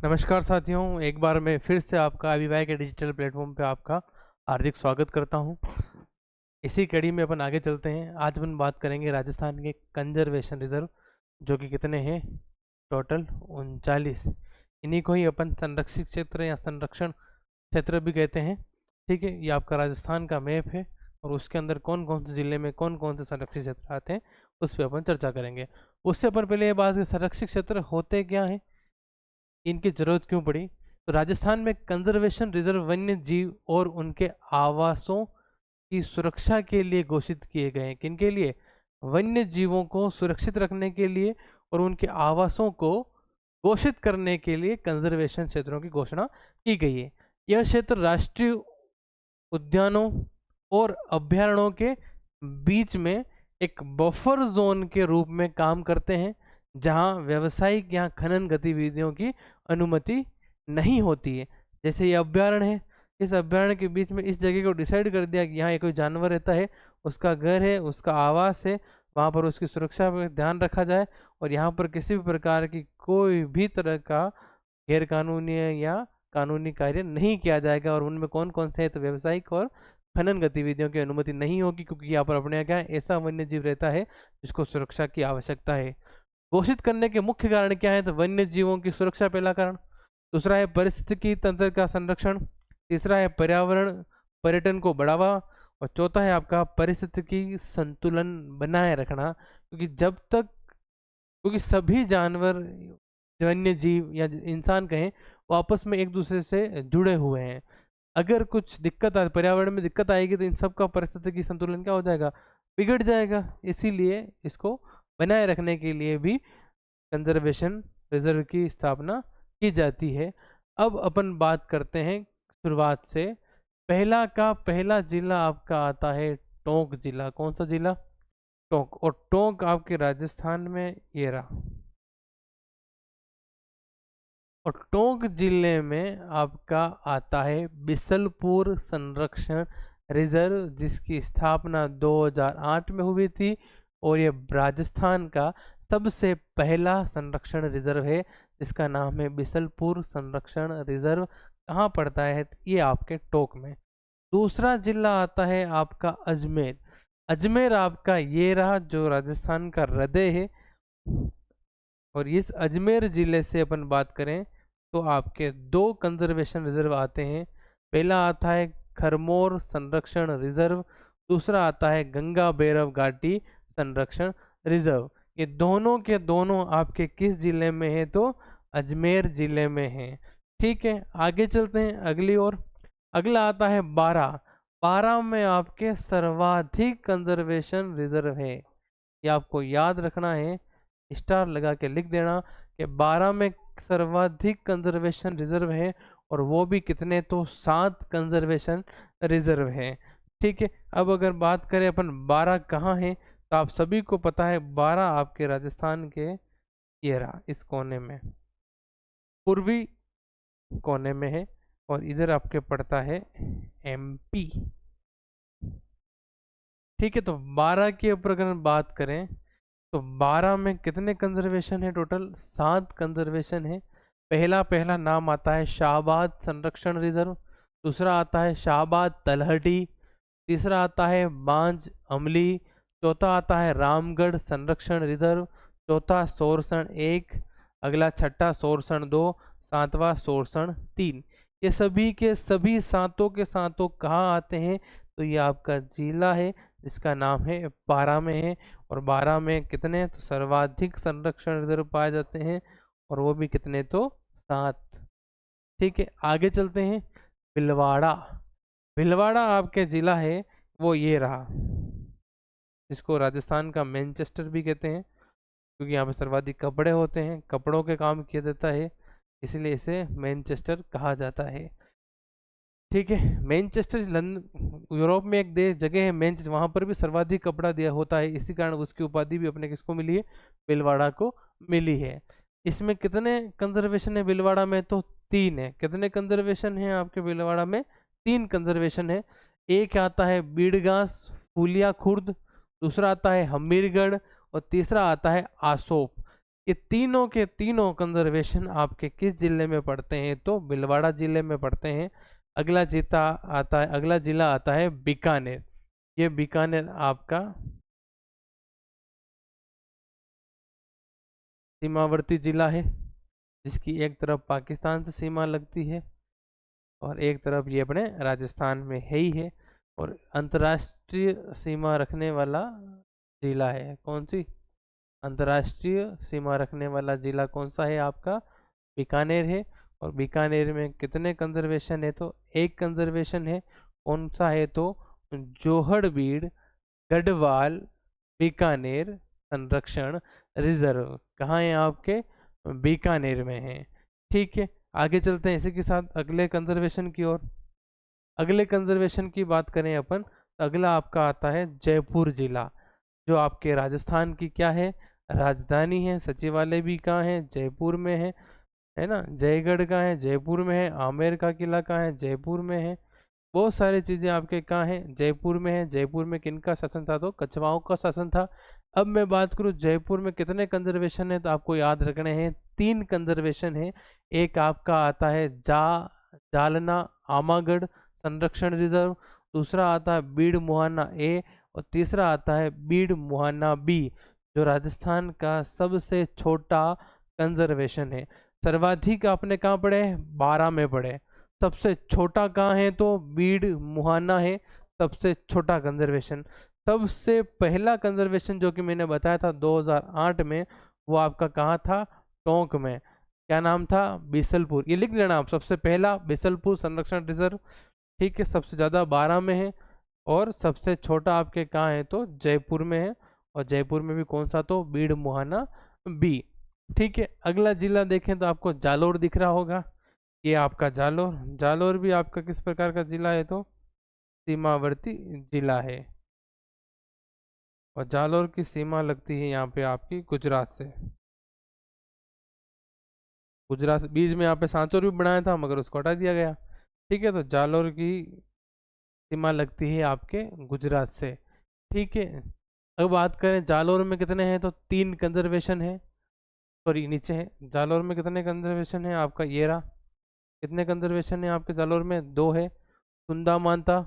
नमस्कार साथियों, एक बार मैं फिर से आपका अभिवाय के डिजिटल प्लेटफॉर्म पे आपका हार्दिक स्वागत करता हूं। इसी कड़ी में अपन आगे चलते हैं। आज अपन बात करेंगे राजस्थान के कंजर्वेशन रिजर्व, जो कि कितने हैं, टोटल 39। इन्हीं को ही अपन संरक्षित क्षेत्र या संरक्षण क्षेत्र भी कहते हैं। ठीक है, ये आपका राजस्थान का मैप है और उसके अंदर कौन कौन से जिले में कौन कौन से संरक्षित क्षेत्र आते हैं उस पर अपन चर्चा करेंगे। उससे अपन पहले ये बात, संरक्षित क्षेत्र होते क्या हैं, इनकी जरूरत क्यों पड़ी। तो राजस्थान में कंजर्वेशन रिजर्व वन्य जीव और उनके आवासों की सुरक्षा के लिए घोषित किए गए हैं। किनके लिए? वन्य जीवों को सुरक्षित रखने के लिए और उनके आवासों को घोषित करने के लिए कंजर्वेशन क्षेत्रों की घोषणा की गई है। यह क्षेत्र राष्ट्रीय उद्यानों और अभ्यारण्यों के बीच में एक बफर जोन के रूप में काम करते हैं, जहां व्यावसायिक या खनन गतिविधियों की अनुमति नहीं होती है। जैसे ये अभ्यारण्य है, इस अभ्यारण्य के बीच में इस जगह को डिसाइड कर दिया कि यहाँ कोई जानवर रहता है, उसका घर है, उसका आवास है, वहाँ पर उसकी सुरक्षा पर ध्यान रखा जाए और यहाँ पर किसी भी प्रकार की कोई भी तरह का गैर कानूनी या कानूनी कार्य नहीं किया जाएगा। और उनमें कौन कौन से है, तो व्यवसायिक और खनन गतिविधियों की अनुमति नहीं होगी, क्योंकि यहाँ पर अपने यहाँ क्या है, ऐसा वन्य जीव रहता है जिसको सुरक्षा की आवश्यकता है। घोषित करने के मुख्य कारण क्या है, तो वन्य जीवों की सुरक्षा पहला कारण, दूसरा है पारिस्थितिकी तंत्र का संरक्षण, तीसरा है पर्यावरण पर्यटन को बढ़ावा और चौथा है आपका पारिस्थितिकी संतुलन बनाए रखना। क्योंकि सभी जानवर, वन्य जीव या इंसान कहें, वो आपस में एक दूसरे से जुड़े हुए हैं। अगर कुछ दिक्कत आ, पर्यावरण में दिक्कत आएगी तो इन सब का पारिस्थितिकी संतुलन क्या हो जाएगा, बिगड़ जाएगा। इसीलिए इसको बनाए रखने के लिए भी कंजर्वेशन रिजर्व की स्थापना की जाती है। अब अपन बात करते हैं शुरुआत से। पहला जिला आपका आता है टोंक जिला। कौन सा जिला? टोंक। और टोंक आपके राजस्थान में ये रहा। और टोंक जिले में आपका आता है बिसलपुर संरक्षण रिजर्व, जिसकी स्थापना 2008 में हुई थी और ये राजस्थान का सबसे पहला संरक्षण रिजर्व है, जिसका नाम है बिसलपुर संरक्षण रिजर्व। कहाँ पड़ता है? ये आपके टोंक में। दूसरा जिला आता है आपका अजमेर। अजमेर आपका ये रहा, जो राजस्थान का हृदय है। और इस अजमेर जिले से अपन बात करें तो आपके दो कंजर्वेशन रिजर्व आते हैं। पहला आता है खरमोर संरक्षण रिजर्व, दूसरा आता है गंगा भैरव घाटी संरक्षण रिजर्व। ये दोनों के दोनों आपके किस जिले में है? तो अजमेर जिले में है। ठीक है, आगे चलते हैं अगली ओर। अगला आता है बारा। बारा में आपके सर्वाधिक कंजर्वेशन रिजर्व है। ये आपको याद रखना है, स्टार लगा के लिख देना कि 12 में सर्वाधिक कंजर्वेशन रिजर्व है। और वो भी कितने? तो 7 कंजर्वेशन रिजर्व है। ठीक है, अब अगर बात करें अपन 12 कहाँ है, तो आप सभी को पता है 12 आपके राजस्थान के ये रहा, इस कोने में, पूर्वी कोने में है। और इधर आपके पड़ता है एमपी। ठीक है, तो 12 के ऊपर अगर बात करें तो 12 में कितने कंजर्वेशन है? टोटल 7 कंजर्वेशन है। पहला पहला नाम आता है शाहबाद संरक्षण रिजर्व, दूसरा आता है शाहबाद तलहटी, तीसरा आता है बांझ अमली, चौथा आता है रामगढ़ संरक्षण रिजर्व, चौथा सोरसण 1, अगला छठा सोरसण 2, सातवां सोरसण 3। ये सभी के सभी सातों के सातों कहाँ आते हैं? तो ये आपका जिला है जिसका नाम है बारा में है। और 12 में कितने? तो सर्वाधिक संरक्षण रिजर्व पाए जाते हैं, और वो भी कितने? तो 7। ठीक है, आगे चलते हैं। भिलवाड़ा। भिलवाड़ा आपके जिला है, वो ये रहा, जिसको राजस्थान का मैनचेस्टर भी कहते हैं, क्योंकि यहाँ पे सर्वाधिक कपड़े होते हैं, कपड़ों के काम किया जाता है, इसलिए इसे मैनचेस्टर कहा जाता है। ठीक है, मैनचेस्टर लंदन, यूरोप में एक देश जगह है मैनचेस्टर, वहां पर भी सर्वाधिक कपड़ा दिया होता है, इसी कारण उसकी उपाधि भी अपने किसको मिली है? भिलवाड़ा को मिली है। इसमें कितने कंजर्वेशन है भिलवाड़ा में? तो 3 है। कितने कंजर्वेशन है आपके भिलवाड़ा में? 3 कंजर्वेशन है। एक आता है बीड़गांस फूलिया खुर्द, दूसरा आता है हमीरगढ़ और तीसरा आता है आसोप। ये तीनों के तीनों कंजर्वेशन आपके किस जिले में पड़ते हैं? तो भीलवाड़ा जिले में पड़ते हैं। अगला जिला आता है बीकानेर। ये बीकानेर आपका सीमावर्ती जिला है, जिसकी एक तरफ पाकिस्तान से सीमा लगती है और एक तरफ ये अपने राजस्थान में है ही है। और अंतर्राष्ट्रीय सीमा रखने वाला जिला है कौन सी? अंतर्राष्ट्रीय सीमा रखने वाला जिला कौन सा है आपका? बीकानेर है। और बीकानेर में कितने कंजर्वेशन है? तो एक कंजर्वेशन है। कौन सा है? तो जोहड़बीड़ गढ़वाल बीकानेर संरक्षण रिजर्व। कहाँ है आपके? बीकानेर में है। ठीक है, आगे चलते हैं इसी के साथ अगले कंजर्वेशन की ओर। अगले कंजर्वेशन की बात करें अपन, तो अगला आपका आता है जयपुर जिला, जो आपके राजस्थान की क्या है? राजधानी है। सचिवालय भी कहाँ है? जयपुर में है ना। जयगढ़ कहाँ है? जयपुर में है। आमेर का किला कहाँ है? जयपुर में है। बहुत सारी चीजें आपके कहाँ हैं? जयपुर में है। जयपुर में किनका शासन था? तो कछवाओं का शासन था। अब मैं बात करूँ जयपुर में कितने कंजर्वेशन है, तो आपको याद रखने हैं 3 कंजर्वेशन है। एक आपका आता है जालना आमागढ़ संरक्षण रिजर्व, दूसरा आता है बीड़ मुहाना ए, और तीसरा आता है बीड़ मुहाना बी, जो राजस्थान का सबसे छोटा कंजर्वेशन है। सर्वाधिक आपने कहाँ पढ़े? 12 में पढ़े। सबसे छोटा कहाँ है? तो बीड़ मुहाना है सबसे छोटा कंजर्वेशन। सबसे पहला कंजर्वेशन जो कि मैंने बताया था 2008 में, वो आपका कहाँ था? टोंक में। क्या नाम था? बीसलपुर। ये लिख लेना आप, सबसे पहला बीसलपुर संरक्षण रिजर्व। ठीक है, सबसे ज़्यादा 12 में है और सबसे छोटा आपके कहाँ है? तो जयपुर में है। और जयपुर में भी कौन सा? तो बीड़ मुहाना बी। ठीक है, अगला जिला देखें तो आपको जालोर दिख रहा होगा। ये आपका जालोर। जालोर भी आपका किस प्रकार का जिला है? तो सीमावर्ती जिला है। और जालोर की सीमा लगती है यहाँ पे आपकी गुजरात से। गुजरात बीच में यहाँ पे सांचौर भी बनाया था, मगर उसको हटा दिया गया। ठीक है, तो जालोर की सीमा लगती है आपके गुजरात से। ठीक है, अब बात करें जालोर में कितने हैं, तो 3 कंजर्वेशन है। सॉरी, नीचे है। जालोर में कितने कंजर्वेशन है आपका? ये रहा। कितने कंजर्वेशन है आपके जालोर में? 2 है, सुंदा मानता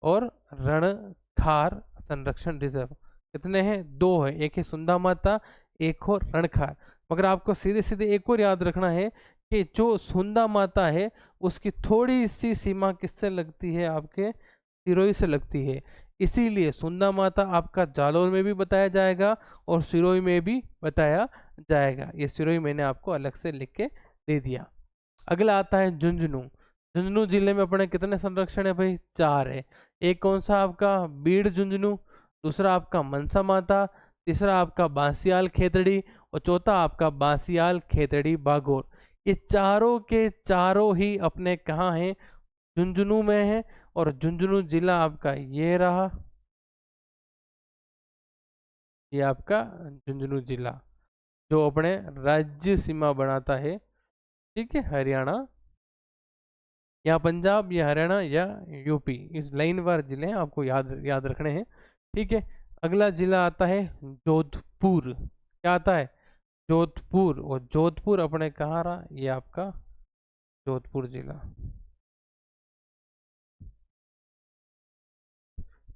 और रणखार संरक्षण रिजर्व। कितने हैं? 2 है। एक है सुंदा माता, एक हो रणखार। मगर आपको सीधे सीधे एक और याद रखना है कि जो सुंदा माता है उसकी थोड़ी सी सीमा किससे लगती है? आपके सिरोही से लगती है। इसीलिए सुंदा माता आपका जालोर में भी बताया जाएगा और सिरोही में भी बताया जाएगा। ये सिरोही मैंने आपको अलग से लिख के दे दिया। अगला आता है झुंझुनू। झुंझुनू जिले में अपने कितने संरक्षण है भाई? 4 है। एक कौन सा आपका? बीड़ झुंझुनू, दूसरा आपका मनसा माता, तीसरा आपका बांसियाल खेतड़ी और चौथा आपका बांसियाल खेतड़ी बागोर। ये चारों के चारों ही अपने कहाँ हैं? झुंझुनू में है। और झुंझुनू जिला आपका ये रहा, ये आपका झुंझुनू जिला, जो अपने राज्य सीमा बनाता है। ठीक है, हरियाणा या पंजाब या हरियाणा या यूपी, इस लाइन वार जिले हैं, आपको याद याद रखने हैं। ठीक है, अगला जिला आता है जोधपुर। क्या आता है? जोधपुर। और जोधपुर अपने कहाँ रहा? ये आपका जोधपुर जिला।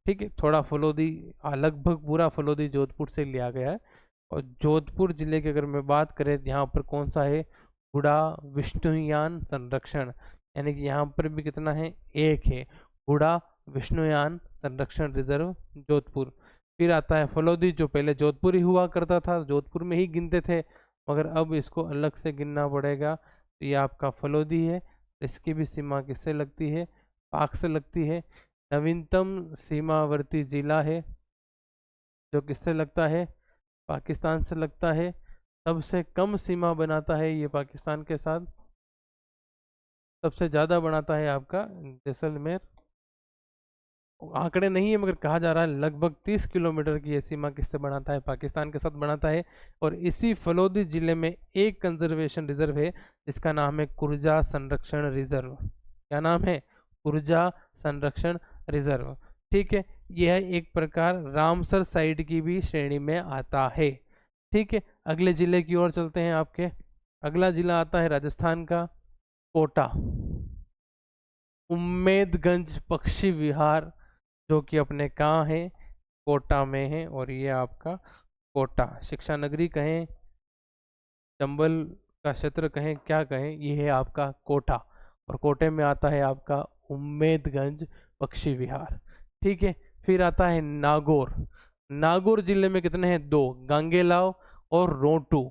ठीक है, थोड़ा फलोदी, लगभग पूरा फलोदी जोधपुर से लिया गया है। और जोधपुर जिले की अगर मैं बात करें, यहाँ पर कौन सा है? गुड़ा विष्णुयान संरक्षण, यानी कि यहाँ पर भी कितना है? 1 है। गुड़ा विष्णुयान संरक्षण रिजर्व जोधपुर। फिर आता है फलोदी, जो पहले जोधपुर ही हुआ करता था, जोधपुर में ही गिनते थे, मगर अब इसको अलग से गिनना पड़ेगा। तो ये आपका फलोदी है। इसकी भी सीमा किससे लगती है? पाक से लगती है। नवीनतम सीमावर्ती जिला है, जो किससे लगता है? पाकिस्तान से लगता है। सबसे कम सीमा बनाता है ये पाकिस्तान के साथ, सबसे ज़्यादा बनाता है आपका जैसलमेर। आंकड़े नहीं है, मगर कहा जा रहा है लगभग 30 किलोमीटर की ये सीमा किससे बनाता है? पाकिस्तान के साथ बनाता है। और इसी फलोदी जिले में एक कंजर्वेशन रिजर्व है, जिसका नाम है कुरजा संरक्षण रिजर्व। क्या नाम है? कुरजा संरक्षण रिजर्व। ठीक है, यह एक प्रकार रामसर साइट की भी श्रेणी में आता है। ठीक है, अगले जिले की ओर चलते हैं आपके। अगला जिला आता है राजस्थान का कोटा। उम्मेदगंज पक्षी विहार जो कि अपने कहाँ है, कोटा में है। और ये आपका कोटा शिक्षा नगरी कहें, चंबल का क्षेत्र कहें, क्या कहें, ये है आपका कोटा। और कोटे में आता है आपका उम्मेदगंज पक्षी विहार। ठीक है, फिर आता है नागौर। नागौर जिले में कितने हैं, दो, गांगेलाव और रोटू।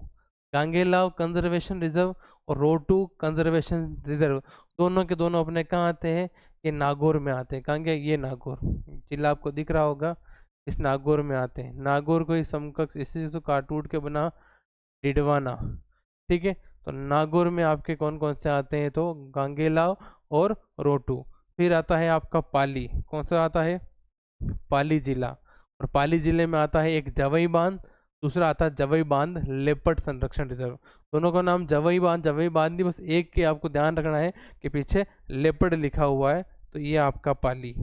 गांगेलाव कंजर्वेशन रिजर्व और रोटू कंजर्वेशन रिजर्व, दोनों के दोनों अपने कहाँ आते हैं, ये नागौर में आते हैं। कहाँ गया, ये नागौर जिला आपको दिख रहा होगा, इस नागौर में आते हैं। नागौर को ही समकक्ष इसी से काट उठ के बना डिडवाना। ठीक है, तो नागौर में आपके कौन कौन से आते हैं, तो गांगेलाव और रोटू। फिर आता है आपका पाली, कौन सा आता है, पाली जिला। और पाली जिले में आता है एक जवई बांध, दूसरा आता है जवई बांध लेपर्ड संरक्षण रिजर्व। दोनों का नाम जवई बांध नहीं, बस एक के आपको ध्यान रखना है कि पीछे लेपर्ड लिखा हुआ है, तो ये आपका पाली।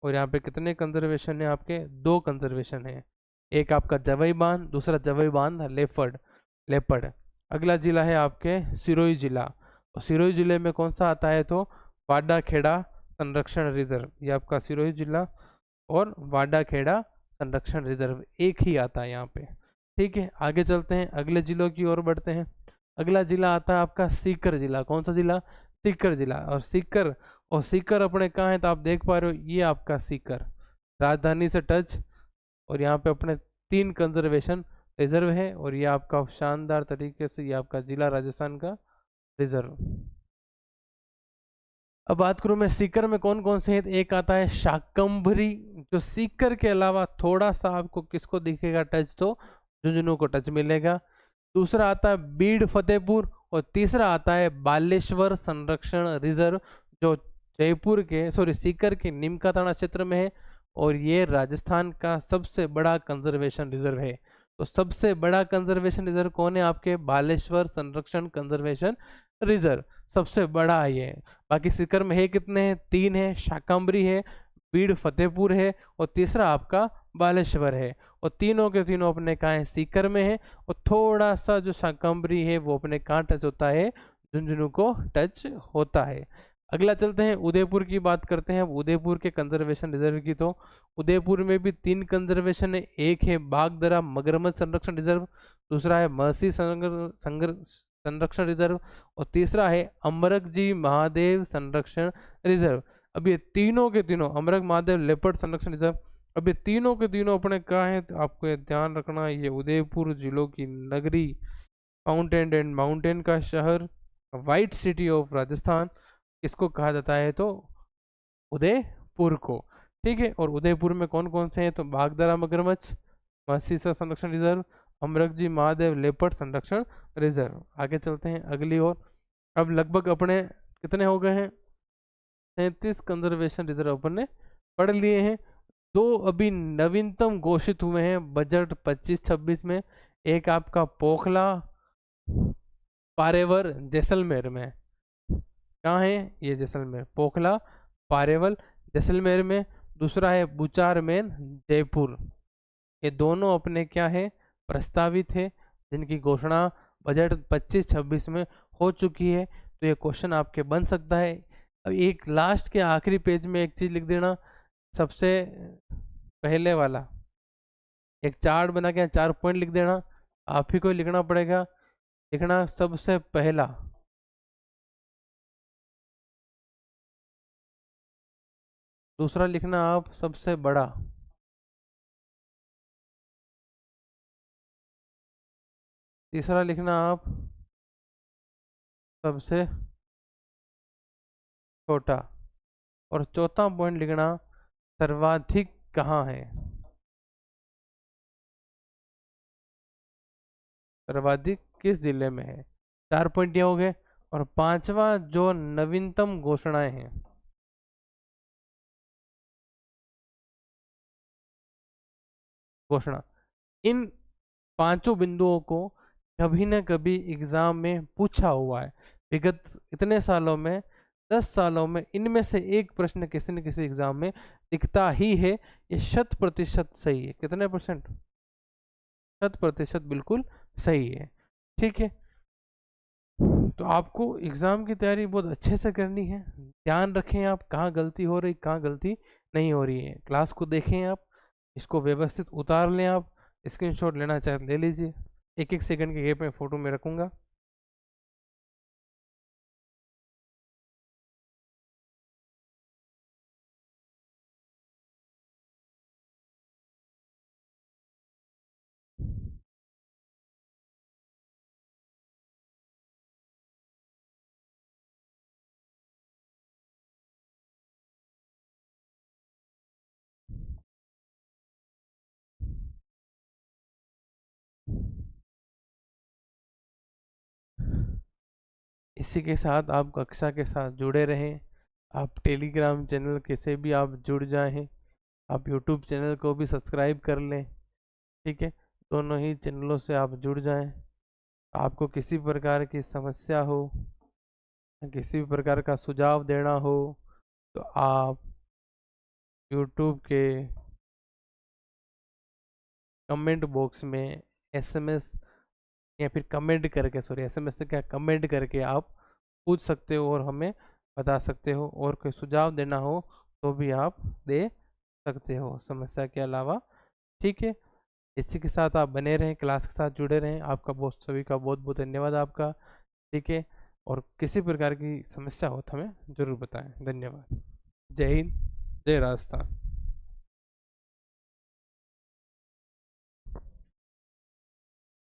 और यहाँ पे कितने कंजर्वेशन है आपके, दो कंजर्वेशन है, एक आपका जवई बांध, दूसरा जवई बांध लेपर्ड लेपर्ड। अगला जिला है आपके सिरोही जिला। और सिरोही जिले में कौन सा आता है, तो वाडा खेड़ा संरक्षण रिजर्व। ये आपका सिरोही जिला और वाडा खेड़ा संरक्षण रिजर्व एक ही आता है यहाँ पे। ठीक है, आगे चलते हैं, अगले जिलों की ओर बढ़ते हैं। अगला जिला आता है आपका सीकर जिला। कौन सा जिला, सीकर जिला। और सीकर अपने कहाँ है, तो आप देख पा रहे हो, ये आपका सीकर राजधानी से टच। और यहाँ पे अपने 3 कंजर्वेशन रिजर्व है। और ये आपका शानदार तरीके से ये आपका जिला राजस्थान का रिजर्व। अब बात करूं मैं सीकर में कौन कौन से हैं, तो एक आता है शाकंभरी, जो सीकर के अलावा थोड़ा सा आपको किसको दिखेगा टच, तो झुंझुनू को टच मिलेगा। दूसरा आता है बीड़ फतेहपुर। और तीसरा आता है बालेश्वर संरक्षण रिजर्व, जो जयपुर के सीकर के निमका थाना क्षेत्र में है। और ये राजस्थान का सबसे बड़ा कंजर्वेशन रिजर्व है। तो सबसे बड़ा कंजर्वेशन रिजर्व कौन है आपके, बालेश्वर संरक्षण कंजर्वेशन रिजर्व सबसे बड़ा है ये। बाकी सीकर में है कितने हैं, 3 है, शाकंभरी है, बीड़ फतेहपुर है, और तीसरा आपका बालेश्वर है। और तीनों के तीनों अपने कहाँ है, सीकर में है। और थोड़ा सा जो शाकंभरी है वो अपने कहाँ टच होता है, झुंझुनू को टच होता है। अगला चलते हैं, उदयपुर की बात करते हैं। अब उदयपुर के कंजर्वेशन रिजर्व की, तो उदयपुर में भी 3 कंजर्वेशन है। एक है बागदरा मगरमच्छ संरक्षण रिजर्व, दूसरा है महसी संरक्षण रिजर्व, और तीसरा है अमरकजी महादेव संरक्षण रिजर्व। अब ये तीनों के तीनों, अमरक महादेव लेपर्ड संरक्षण रिजर्व, अब ये तीनों के तीनों अपने कहाँ हैं, तो आपको ये ध्यान रखना है, ये उदयपुर जिलों की नगरी, फाउंटेन एंड माउंटेन का शहर, वाइट सिटी ऑफ राजस्थान, इसको कहा जाता है, तो उदयपुर को। ठीक है, और उदयपुर में कौन कौन से हैं, तो बागदरा मगरमच्छ महसीसा संरक्षण रिजर्व, अमरकजी महादेव लेपर्ड संरक्षण रिजर्व। आगे चलते हैं अगली ओर। अब लगभग अपने कितने हो गए हैं, 37 कंजर्वेशन रिजर्व अपन ने पढ़ लिए हैं। 2 अभी नवीनतम घोषित हुए हैं बजट 25-26 में। एक आपका पोखला पारेवर जैसलमेर में, कहाँ है ये, जैसलमेर, पोखला पारेवल जैसलमेर में। दूसरा है बुचारमेन जयपुर। ये दोनों अपने क्या है, प्रस्तावित है, जिनकी घोषणा बजट 25-26 में हो चुकी है। तो ये क्वेश्चन आपके बन सकता है। अब एक लास्ट के आखिरी पेज में एक चीज लिख देना, सबसे पहले वाला एक चार्ट बना के 4 पॉइंट लिख देना, आप ही को लिखना पड़ेगा। लिखना सबसे पहला, दूसरा लिखना आप सबसे बड़ा, तीसरा लिखना आप सबसे छोटा, और चौथा पॉइंट लिखना सर्वाधिक कहाँ है, सर्वाधिक किस जिले में है। 4 पॉइंट ये हो गए। और 5वां जो नवीनतम घोषणाएं हैं, घोषणा, इन 5 बिंदुओं को कभी न कभी एग्जाम में पूछा हुआ है विगत इतने सालों में, 10 सालों में, इनमें से एक प्रश्न किसी न किसी एग्जाम में दिखता ही है। ये 100% सही है, कितने %? 100% बिल्कुल सही है। ठीक है, तो आपको एग्ज़ाम की तैयारी बहुत अच्छे से करनी है। ध्यान रखें आप कहाँ गलती हो रही, कहाँ गलती नहीं हो रही है। क्लास को देखें आप, इसको व्यवस्थित उतार लें आप, स्क्रीनशॉट लेना चाहे ले लीजिए। एक एक सेकंड के गैप में फ़ोटो में रखूँगा। इसी के साथ आप कक्षा के साथ जुड़े रहें। आप टेलीग्राम चैनल के से भी आप जुड़ जाएँ। आप यूट्यूब चैनल को भी सब्सक्राइब कर लें। ठीक है, दोनों ही चैनलों से आप जुड़ जाएँ। आपको किसी प्रकार की समस्या हो, किसी भी प्रकार का सुझाव देना हो, तो आप यूट्यूब के कमेंट बॉक्स में एसएमएस या फिर कमेंट करके, सॉरी एसएमएस से क्या, कमेंट करके आप पूछ सकते हो और हमें बता सकते हो। और कोई सुझाव देना हो तो भी आप दे सकते हो समस्या के अलावा। ठीक है, इसी के साथ आप बने रहें, क्लास के साथ जुड़े रहें। आपका बहुत, सभी का बहुत बहुत धन्यवाद आपका। ठीक है, और किसी प्रकार की समस्या हो तो हमें ज़रूर बताएं। धन्यवाद। जय हिंद, जय राजस्थान।